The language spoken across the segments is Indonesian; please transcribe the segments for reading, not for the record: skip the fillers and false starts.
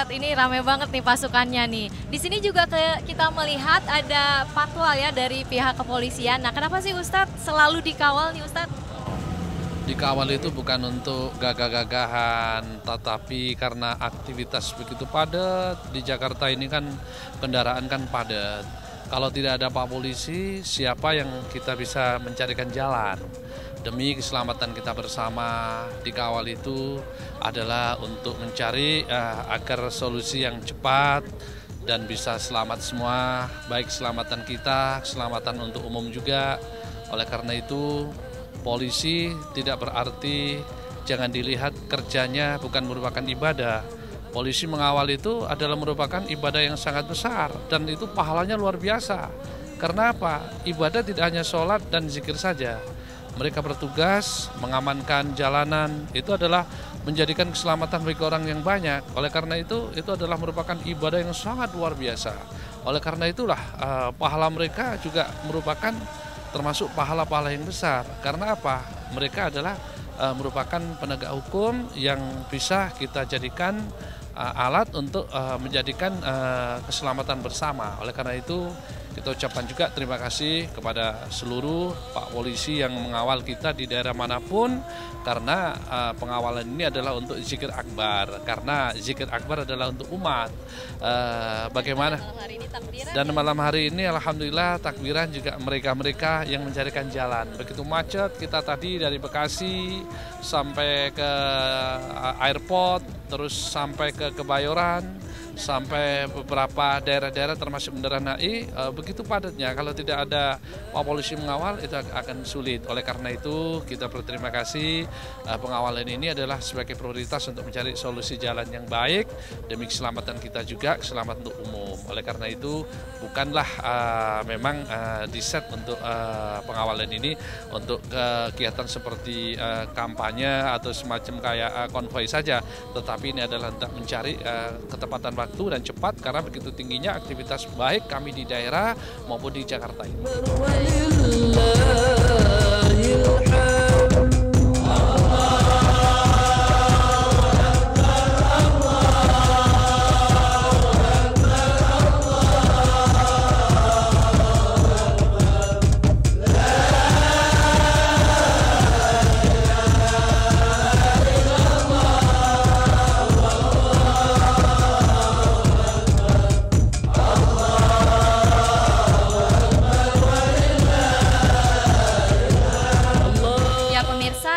Ustadz, ini rame banget nih pasukannya nih. Di sini juga kita melihat ada patwal ya dari pihak kepolisian. Nah, kenapa sih Ustadz selalu dikawal nih Ustadz? Dikawal itu bukan untuk gagah-gagahan, tetapi karena aktivitas begitu padat di Jakarta ini kan kendaraan kan padat. Kalau tidak ada Pak Polisi, siapa yang kita bisa mencarikan jalan? Demi keselamatan kita bersama, dikawal itu adalah untuk mencari agar solusi yang cepat dan bisa selamat semua, baik keselamatan kita, keselamatan untuk umum juga. Oleh karena itu, polisi tidak berarti jangan dilihat kerjanya bukan merupakan ibadah. Polisi mengawal itu adalah merupakan ibadah yang sangat besar dan itu pahalanya luar biasa. Karena apa? Ibadah tidak hanya sholat dan zikir saja. Mereka bertugas mengamankan jalanan, itu adalah menjadikan keselamatan bagi orang yang banyak. Oleh karena itu adalah merupakan ibadah yang sangat luar biasa. Oleh karena itulah pahala mereka juga merupakan termasuk pahala-pahala yang besar. Karena apa? Mereka adalah merupakan penegak hukum yang bisa kita jadikan alat untuk menjadikan keselamatan bersama. Oleh karena itu kita ucapkan juga terima kasih kepada seluruh Pak Polisi yang mengawal kita di daerah manapun, karena pengawalan ini adalah untuk zikir akbar, karena zikir akbar adalah untuk umat. Bagaimana? Dan malam hari ini alhamdulillah takbiran juga mereka-mereka yang mencarikan jalan. Begitu macet kita tadi dari Bekasi sampai ke airport, terus sampai ke Kebayoran, sampai beberapa daerah-daerah termasuk Bundaran HI, begitu padatnya. Kalau tidak ada Pak Polisi mengawal itu akan sulit. Oleh karena itu kita berterima kasih, pengawalan ini adalah sebagai prioritas untuk mencari solusi jalan yang baik demi keselamatan kita juga, keselamatan untuk umum. Oleh karena itu bukanlah memang diset untuk pengawalan ini untuk kegiatan seperti kampanye atau semacam kayak konvoi saja, tetapi ini adalah untuk mencari ketepatan waktu dan cepat karena begitu tingginya aktivitas baik kami di daerah maupun di Jakarta ini.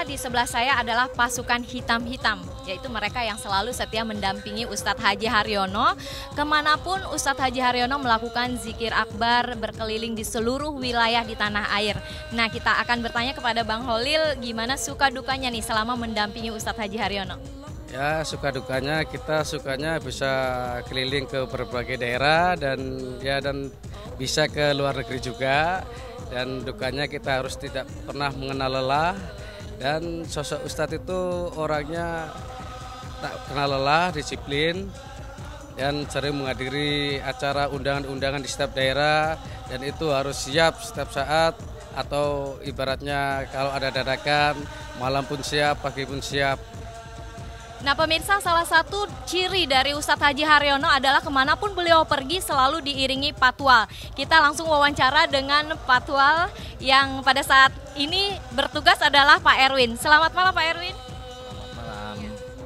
Di sebelah saya adalah pasukan hitam-hitam, yaitu mereka yang selalu setia mendampingi Ustadz Haji Haryono kemanapun Ustadz Haji Haryono melakukan zikir akbar berkeliling di seluruh wilayah di tanah air. Nah, kita akan bertanya kepada Bang Holil gimana suka dukanya nih selama mendampingi Ustadz Haji Haryono. Ya, suka dukanya kita sukanya bisa keliling ke berbagai daerah dan bisa ke luar negeri juga, dan dukanya kita harus tidak pernah mengenal lelah. Dan sosok Ustadz itu orangnya tak kenal lelah, disiplin, dan sering menghadiri acara undangan-undangan di setiap daerah, dan itu harus siap setiap saat, atau ibaratnya kalau ada dadakan, malam pun siap, pagi pun siap. Nah pemirsa, salah satu ciri dari Ustadz Haji Haryono adalah kemanapun beliau pergi selalu diiringi patwal. Kita langsung wawancara dengan patwal yang pada saat ini bertugas adalah Pak Erwin. Selamat malam Pak Erwin. Selamat malam.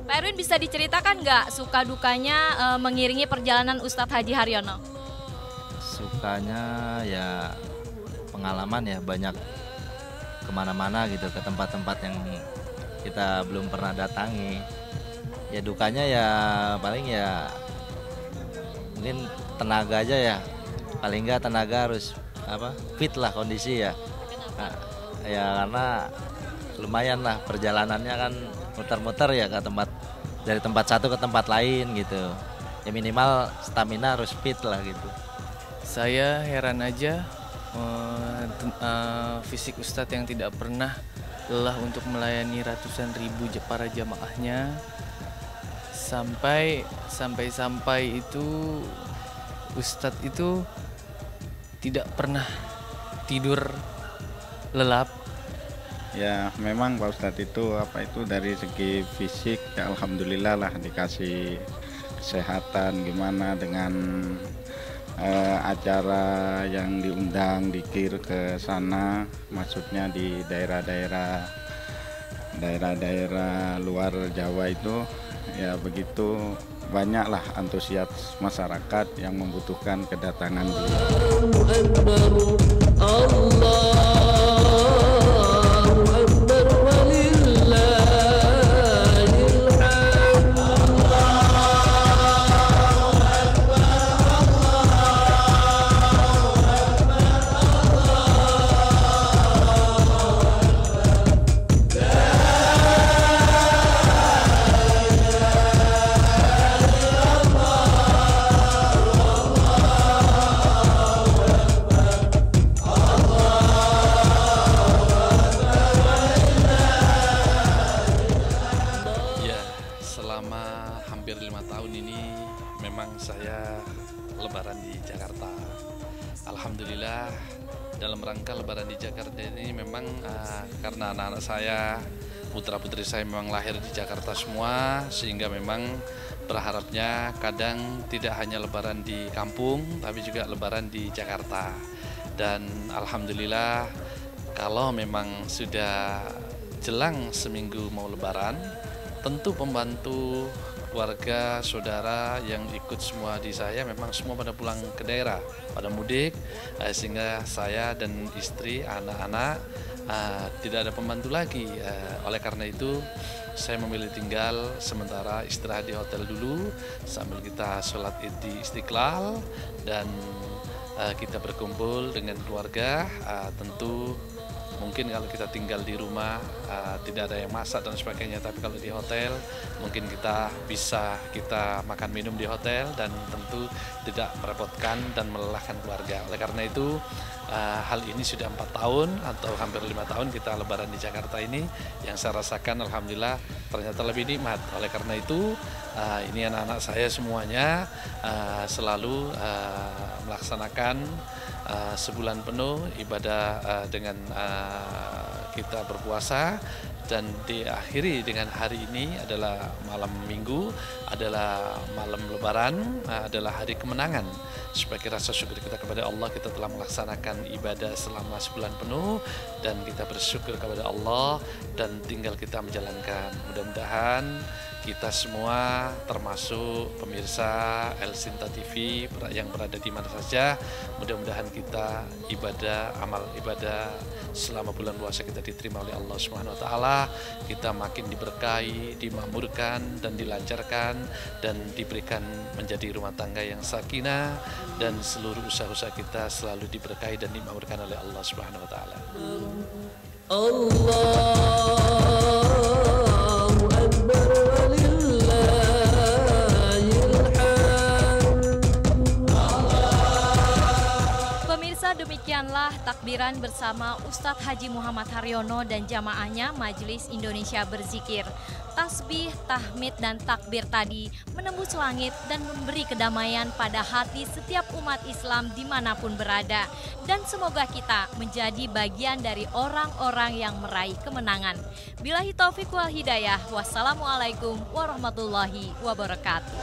Pak Erwin, bisa diceritakan nggak suka dukanya mengiringi perjalanan Ustadz Haji Haryono? Sukanya ya pengalaman ya, banyak kemana-mana gitu, ke tempat-tempat yang kita belum pernah datangi. Ya dukanya ya paling ya mungkin tenaga aja ya, paling nggak tenaga harus fit lah kondisi ya. Nah, ya karena lumayan lah perjalanannya kan muter-muter ya ke tempat, dari tempat satu ke tempat lain gitu. Ya minimal stamina harus fit lah gitu. Saya heran aja fisik Ustadz yang tidak pernah lelah untuk melayani ratusan ribu para jamaahnya. Sampai itu Ustadz itu tidak pernah tidur lelap. Ya memang Pak Ustadz itu dari segi fisik ya alhamdulillah lah dikasih kesehatan, gimana dengan acara yang diundang dikir ke sana, maksudnya di daerah-daerah luar Jawa itu, ya begitu banyaklah antusias masyarakat yang membutuhkan kedatangan beliau. Selama hampir 5 tahun ini memang saya lebaran di Jakarta. Alhamdulillah dalam rangka lebaran di Jakarta ini memang karena anak-anak saya, putra-putri saya memang lahir di Jakarta semua, sehingga memang berharapnya kadang tidak hanya lebaran di kampung tapi juga lebaran di Jakarta. Dan alhamdulillah kalau memang sudah jelang seminggu mau lebaran, tentu pembantu, keluarga, saudara yang ikut semua di saya memang semua pada pulang ke daerah, pada mudik, sehingga saya dan istri, anak-anak tidak ada pembantu lagi. Oleh karena itu saya memilih tinggal sementara istirahat di hotel dulu sambil kita sholat id di Istiqlal dan kita berkumpul dengan keluarga. Tentu mungkin kalau kita tinggal di rumah tidak ada yang masak dan sebagainya, tapi kalau di hotel mungkin kita bisa makan minum di hotel dan tentu tidak merepotkan dan melelahkan keluarga. Oleh karena itu hal ini sudah 4 tahun atau hampir 5 tahun kita lebaran di Jakarta ini, yang saya rasakan alhamdulillah ternyata lebih nikmat. Oleh karena itu ini anak-anak saya semuanya selalu melaksanakan sebulan penuh ibadah dengan kita berpuasa, dan diakhiri dengan hari ini adalah malam minggu, adalah malam lebaran, adalah hari kemenangan. Sebagai rasa syukur kita kepada Allah, kita telah melaksanakan ibadah selama sebulan penuh dan kita bersyukur kepada Allah dan tinggal kita menjalankan. Mudah-mudahan kita semua termasuk pemirsa El Sinta TV yang berada di mana saja, mudah-mudahan kita amal ibadah selama bulan puasa kita diterima oleh Allah Subhanahu wa taala, kita makin diberkahi, dimakmurkan dan dilancarkan dan diberikan menjadi rumah tangga yang sakinah, dan seluruh usaha-usaha kita selalu diberkahi dan dimakmurkan oleh Allah Subhanahu wa taala. Demikianlah takbiran bersama Ustadz Haji Muhammad Haryono dan jamaahnya Majelis Indonesia Berzikir. Tasbih, tahmid, dan takbir tadi menembus langit dan memberi kedamaian pada hati setiap umat Islam dimanapun berada. Dan semoga kita menjadi bagian dari orang-orang yang meraih kemenangan. Billahi taufiq wal hidayah. Wassalamualaikum warahmatullahi wabarakatuh.